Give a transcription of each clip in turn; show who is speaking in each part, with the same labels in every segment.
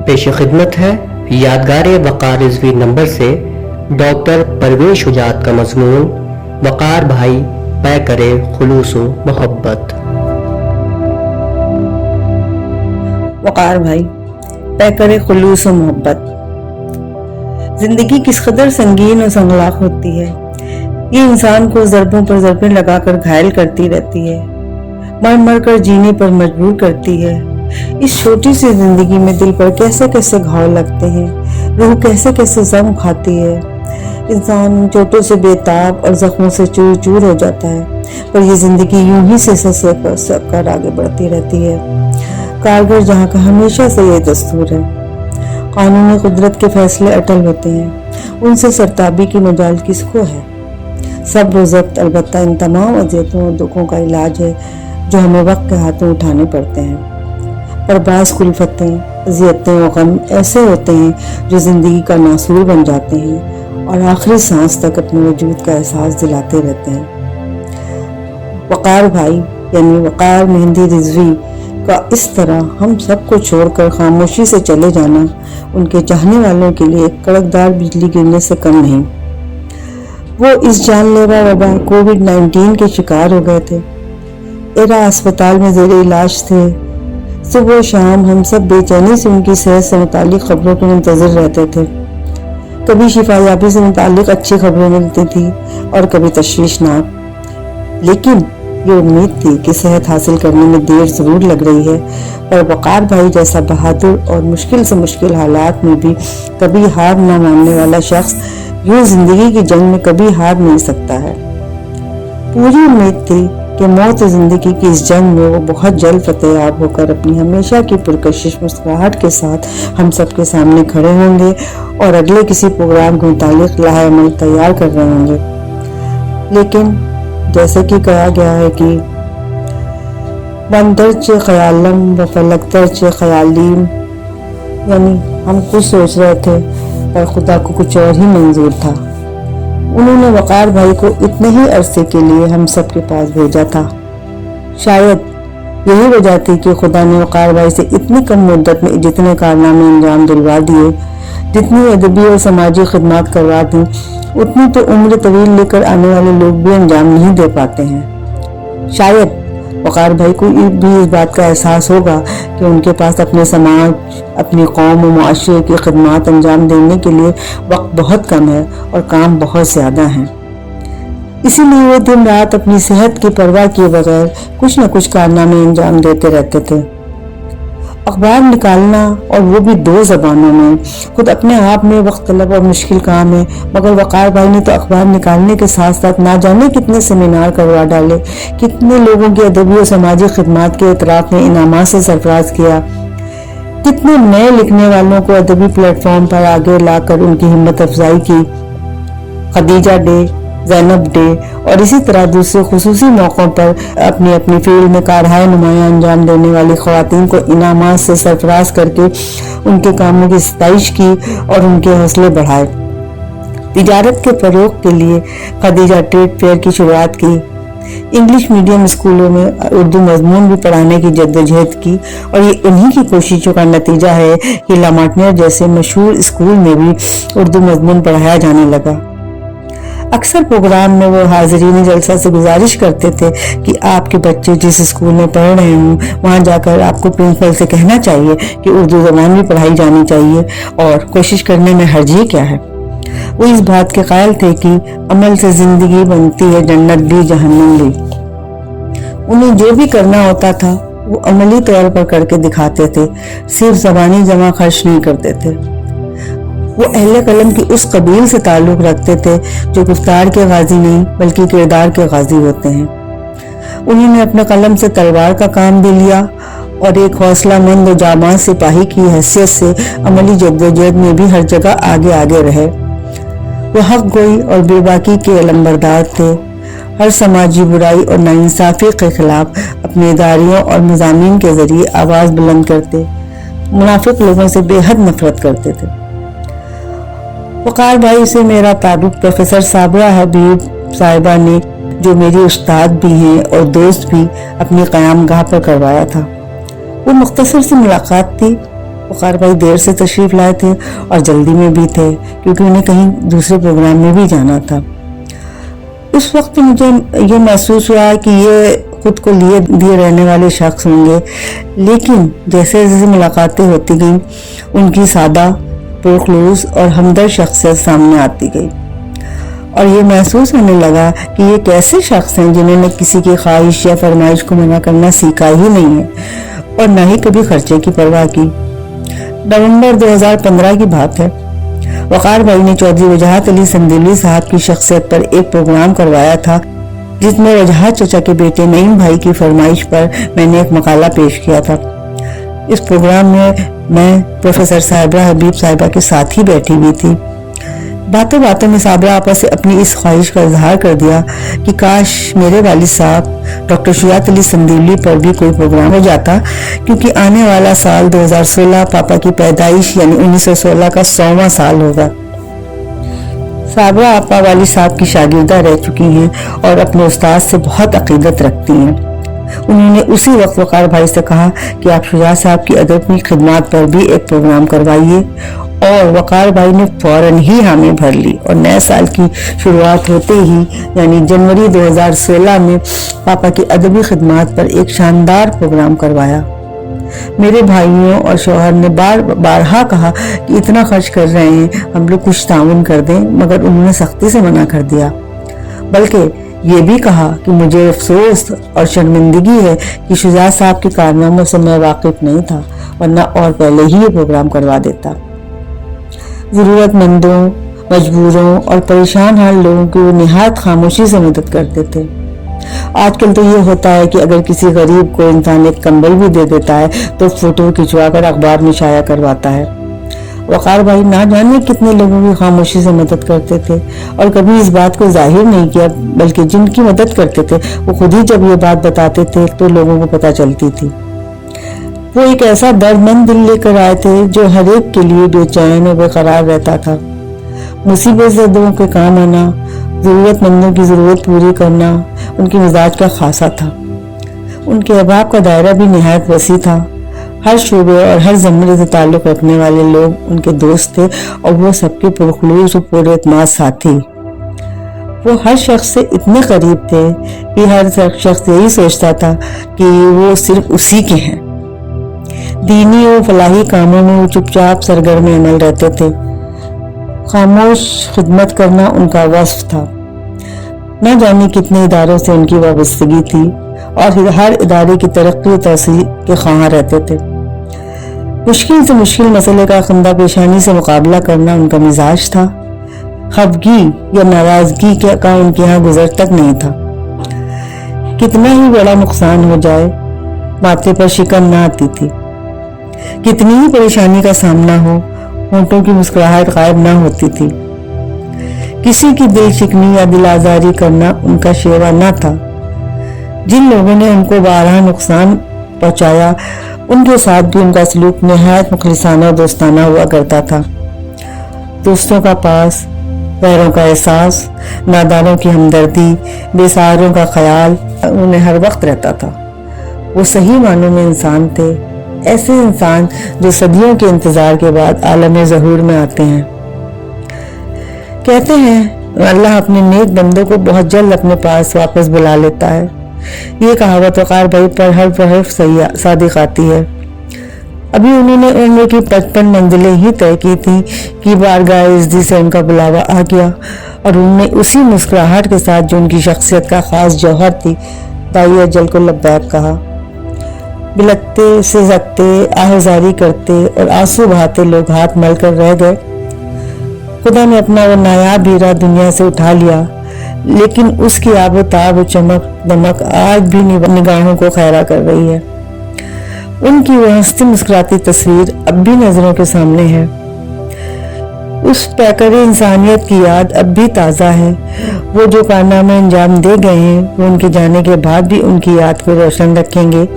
Speaker 1: پیش خدمت ہے یادگار وقار رضوی نمبر سے ڈاکٹر پروین شجاعت کا مضمون وقار بھائی پے کرے خلوص و محبت۔
Speaker 2: وقار بھائی پے کرے خلوص و محبت۔ زندگی کس قدر سنگین اور سنگلاخ ہوتی ہے، یہ انسان کو ضربوں پر ضربیں لگا کر گھائل کرتی رہتی ہے، مر مر کر جینے پر مجبور کرتی ہے۔ اس چھوٹی سی زندگی میں دل پر کیسے کیسے گھاؤ لگتے ہیں، روح کیسے کیسے زخم کھاتی ہے، انسان چوٹوں سے بے تاب اور زخموں سے چور چور ہو جاتا ہے، پر یہ زندگی یوں ہی سے سب کر آگے بڑھتی رہتی ہے۔ کارگر جہاں کا ہمیشہ سے یہ دستور ہے، قانونی قدرت کے فیصلے اٹل ہوتے ہیں، ان سے سرتابی کی مجال کس کو ہے۔ صبر و ضبط البتہ ان تمام اذیتوں اور دکھوں کا علاج ہے جو ہمیں وقت کے ہاتھوں اٹھانے پڑتے ہیں، پر بعض کلفتیں، اذیتیں اور غم ایسے ہوتے ہیں جو زندگی کا ناسور بن جاتے ہیں اور آخری سانس تک اپنے وجود کا احساس دلاتے رہتے ہیں۔ وقار بھائی یعنی وقار مہندی رضوی کا اس طرح ہم سب کو چھوڑ کر خاموشی سے چلے جانا ان کے چاہنے والوں کے لیے ایک کڑکدار بجلی گرنے سے کم نہیں۔ وہ اس جان لیوا وبا کووڈ-19 کے شکار ہو گئے تھے، ایرا اسپتال میں زیر علاج تھے۔ صبح و شام ہم سب بے چینی سے ان کی صحت سے متعلق خبروں کے منتظر رہتے تھے، کبھی شفا یابی سے متعلق اچھی خبریں ملتی تھی اور کبھی تشویشناک، لیکن یہ امید تھی کہ صحت حاصل کرنے میں دیر ضرور لگ رہی ہے، پر وقار بھائی جیسا بہادر اور مشکل سے مشکل حالات میں بھی کبھی ہار نہ ماننے والا شخص یوں زندگی کی جنگ میں کبھی ہار نہیں سکتا ہے۔ پوری امید تھی کہ موت زندگی کی اس جنگ میں وہ بہت جلد فتح یاب ہو کر اپنی ہمیشہ کی پرکشش مسکراہٹ کے ساتھ ہم سب کے سامنے کھڑے ہوں گے اور اگلے کسی پروگرام کے متعلق لائحہ عمل تیار کر رہے ہوں گے، لیکن جیسے کہ کہا گیا ہے کہ بندرچ خیالم و فلک ترچ خیالیم، یعنی ہم کچھ سوچ رہے تھے پر خدا کو کچھ اور ہی منظور تھا۔ انہوں نے وقار بھائی کو اتنے ہی عرصے کے لیے ہم سب کے پاس بھیجا تھا۔ شاید یہی وجہ تھی کہ خدا نے وقار بھائی سے اتنی کم مدت میں جتنے کارنامے انجام دلوا دیے، جتنی ادبی اور سماجی خدمات کروا دیں، اتنی تو عمر طویل لے کر آنے والے لوگ بھی انجام نہیں دے پاتے ہیں۔ شاید وقار بھائی کو بھی اس بات کا احساس ہوگا کہ ان کے پاس اپنے سماج، اپنی قوم و معاشرے کی خدمات انجام دینے کے لیے وقت بہت کم ہے اور کام بہت زیادہ ہیں، اسی لیے وہ دن رات اپنی صحت کی پرواہ کیے بغیر کچھ نہ کچھ کارنامے انجام دیتے رہتے تھے۔ اخبار نکالنا اور وہ بھی 2 زبانوں میں خود اپنے آپ میں وقت طلب اور مشکل کام ہے، مگر وقار بھائی نے تو اخبار نکالنے کے ساتھ ساتھ نہ جانے کتنے سیمینار کروا ڈالے، کتنے لوگوں کی ادبی اور سماجی خدمات کے اعتراف میں انعامات سے سرفراز کیا، کتنے نئے لکھنے والوں کو ادبی پلیٹ فارم پر آگے لا کر ان کی ہمت افزائی کی۔ خدیجہ ڈے، زینب ڈے اور اسی طرح دوسرے خصوصی موقعوں پر اپنی فیلڈ میں کارہائے نمایاں انجام دینے والی خواتین کو انعامات سے سرفراز کر کے ان کے کاموں کی ستائش کی اور ان کے حوصلے بڑھائے۔ تجارت کے فروغ کے لیے خدیجہ ٹریڈ فیئر کی شروعات کی، انگلش میڈیم اسکولوں میں اردو مضمون بھی پڑھانے کی جدوجہد کی، اور یہ انہی کی کوششوں کا نتیجہ ہے کہ لامارٹنر جیسے مشہور اسکول میں بھی اردو مضمون پڑھایا جانے لگا۔ اکثر پروگرام میں وہ حاضرین جلسہ سے گزارش کرتے تھے کہ آپ کے بچے جس اسکول میں پڑھ رہے ہوں وہاں جا کر آپ کو پرنسپل سے کہنا چاہیے کہ اردو زبان بھی پڑھائی جانی چاہیے، اور کوشش کرنے میں حرج ہی کیا ہے۔ وہ اس بات کے قائل تھے کہ عمل سے زندگی بنتی ہے جنت بھی جہنم بھی۔ انہیں جو بھی کرنا ہوتا تھا وہ عملی طور پر کر کے دکھاتے تھے، صرف زبانی جمع خرچ نہیں کرتے تھے۔ وہ اہل قلم کی اس قبیل سے تعلق رکھتے تھے جو گفتار کے غازی نہیں بلکہ کردار کے غازی ہوتے ہیں۔ انہوں نے اپنے قلم سے تلوار کا کام بھی لیا اور ایک حوصلہ مند و جاباز سپاہی کی حیثیت سے عملی جدوجہد میں بھی ہر جگہ آگے رہے۔ وہ حق گوئی اور بے باکی کے علمبردار تھے، ہر سماجی برائی اور ناانصافی کے خلاف اپنی اداریوں اور مضامین کے ذریعے آواز بلند کرتے، منافق لوگوں سے بے حد نفرت کرتے تھے۔ وقار بھائی سے میرا تعلق پروفیسر صابرہ حبیب صاحبہ نے، جو میری استاد بھی ہیں اور دوست بھی، اپنی قیام گاہ پر کروایا تھا۔ وہ مختصر سی ملاقات تھی، वक़ार भाई देर से तशरीफ़ लाए थे और जल्दी में भी थे क्योंकि उन्हें कहीं दूसरे प्रोग्राम में भी जाना था। उस वक्त मुझे ये महसूस हुआ कि ये खुद को लिए दिए रहने वाले शख्स होंगे, लेकिन जैसे जैसे मुलाकातें होती गईं उनकी सादा, पुरखलूस और हमदर्द शख्सियत सामने आती गई और ये महसूस होने लगा कि ये कैसे शख्स हैं जिन्होंने किसी की ख्वाहिश या फरमाइश को मना करना सीखा ही नहीं है और न ही कभी खर्चे की परवाह की। नवंबर 2015 की बात है। वक़ार भाई ने चौधरी वजाहत अली संदीली साहब की शख्सियत पर एक प्रोग्राम करवाया था जिसमें वजाहत चचा के बेटे नईम भाई की फरमाइश पर मैंने एक मकाला पेश किया था। इस प्रोग्राम में मैं प्रोफेसर साहिबा हबीब साहिबा के साथ ही बैठी हुई थी। बातों बातों में साबरा आपा से अपनी इस ख्वाहिश का इजहार कर दिया कि काश मेरे वालिद साहब डॉक्टर शुजात अली संदीली पर भी कोई प्रोग्राम हो जाता, क्योंकि आने वाला साल 2016 पापा की पैदाइश यानी 1916 का 100वां साल होगा। साबरा आपा वालिद साहब की शागिर्दा रह चुकी हैं और अपने उस्ताद से बहुत अकीदत रखती हैं। उन्होंने उसी वक्त वक़ार भाई से कहा कि आप शुजात साहब की अदबी खिदमत पर भी एक प्रोग्राम करवाइए और वक़ार भाई ने फौरन ही हामी भर ली और नए साल की शुरुआत होते ही यानी जनवरी 2016 में पापा की अदबी खिदमत पर एक शानदार प्रोग्राम करवाया। मेरे भाइयों और शौहर ने बारहा कहा कि इतना खर्च कर रहे हैं, हम लोग कुछ ताउन कर दें, मगर उन्होंने सख्ती से मना कर दिया। बल्कि ये भी कहा कि मुझे अफसोस और शर्मिंदगी है कि शुजात साहब के कारनामों से मैं वाकिफ नहीं था, वरना और पहले ही ये प्रोग्राम करवा देता। ज़रूरतमंदों, मजबूरों और परेशान हाल लोगों की वो निहायत खामोशी से मदद करते थे। आजकल तो ये होता है कि अगर किसी गरीब को इंसान एक कंबल भी दे देता है तो फोटो खिंचवा कर अखबार में शाया करवाता है। वक़ार भाई ना जाने कितने लोगों की खामोशी से मदद करते थे और कभी इस बात को जाहिर नहीं किया, बल्कि जिनकी मदद करते थे वो खुद ही जब ये बात बताते थे तो लोगों को पता चलती थी। वो एक ऐसा दर्दमंद दिल लेकर आए थे जो हर एक के लिए बेचैन और बेकरार रहता था। मुसीबत ज़दों के काम आना, ज़रूरतमंदों की ज़रूरत पूरी करना उनके मिजाज का खासा था। उनके अहबाब का दायरा भी निहायत वसी था। हर शोबे और हर ज़मरे से ताल्लुक़ रखने वाले लोग उनके दोस्त थे और वो सबके पुरखलूस और पुरएतमाद साथी। वो हर शख्स से इतने करीब थे कि हर शख्स यही सोचता था कि वो सिर्फ उसी के हैं। दीनी और फलाही कामों में वो चुपचाप सरगर्म अमल रहते थे। खामोश खिदमत करना उनका वस्फ था। न जाने कितने इदारों से उनकी वाबस्तगी थी और हर इदारे की तरक्की और तोसी के ख्वाहां रहते थे। मुश्किल से मुश्किल मसले का खंदा पेशानी से मुकाबला करना उनका मिजाज था। खफगी या नाराजगी का उनके यहाँ गुजर तक नहीं था। कितना ही बड़ा नुकसान हो जाए माथे पर शिकन ना आती थी। कितनी ही परेशानी का सामना हो होंठों की मुस्कुराहट गायब ना होती थी। किसी की दिल शिकनी या दिल आजारी करना उनका शेवा न था। जिन लोगों ने उनको बारहा नुकसान पहुंचाया उनके साथ भी उनका सलूक निहायत मुखलिसाना और दोस्ताना हुआ करता था। दोस्तों का पास, गैरों का एहसास, नादारों की हमदर्दी, बेसहारों का ख्याल उन्हें हर वक्त रहता था। वो सही मानों में इंसान थे, ऐसे इंसान जो सदियों के इंतजार के बाद आलम ज़हूर में आते हैं। कहते हैं अल्लाह अपने नेक बंदों को बहुत जल्द अपने पास वापस बुला लेता है। ये कहावत वक़ार भाई पर हर बहरफ सादिक आती है। अभी उन्होंने उम्र की 55 मंजिलें ही तय की थी कि बारगाह इज़्ज़त से उनका बुलावा आ गया और उन्होंने उसी मुस्कुराहट के साथ जो उनकी शख्सियत का खास जौहर थी, दाई अजल को लब्बैक कहा। बिलकते, सिसकते, आहुजारी करते और आंसू बहाते लोग हाथ मलकर रह गए। खुदा ने अपना वो नायाब हीरा दुनिया से उठा लिया, लेकिन उसकी आबो ताब चमक दमक आज भी निगाहों को खैरा कर रही है। उनकी वो हंसती मुस्कुराती तस्वीर अब भी नजरों के सामने है। उस पैकरे इंसानियत की याद अब भी ताज़ा है। वो जो कारनामे अंजाम दे गए हैं वो उनके जाने के बाद भी उनकी याद को रोशन रखेंगे।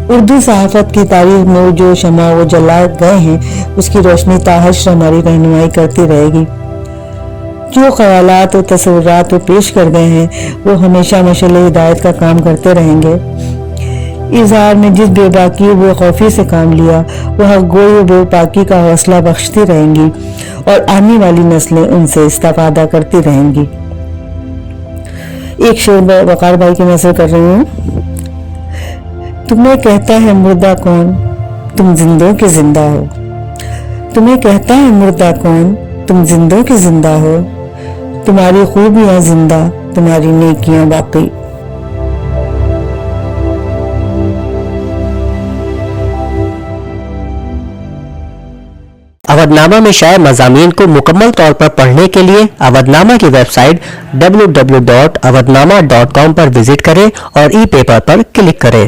Speaker 2: उर्दू सहाफत की तारीख में जो शमा वो जला गए हैं उसकी रोशनी ताहश्र हमारी रहनुमाई करती रहेगी। जो ख्यालात और तस्वुरात वो पेश कर गए हैं वो हमेशा मशाल हिदायत का काम करते रहेंगे। इजहार ने जिस बेबाकी व बेखौफी से काम लिया वह गोई व बेपाकी का हौसला बख्शती रहेंगी और आने वाली नस्लें उनसे इस्तेफादा करती रहेंगी। एक शेर वकार भाई की नस्ल कर रही हूँ। तुम्हें कहता है मुर्दा कौन, तुम जिंदों के जिंदा हो। तुम्हें कहता है मुर्दा कौन, तुम जिंदों के जिंदा हो। तुम्हारी खूबियां जिंदा, तुम्हारी नेकियां बाकी।
Speaker 1: अवधनामा में शाये मज़ामीन को मुकम्मल तौर पर पढ़ने के लिए अवधनामा की वेबसाइट www.awadhnama.com पर विजिट करें और ई पेपर पर क्लिक करें।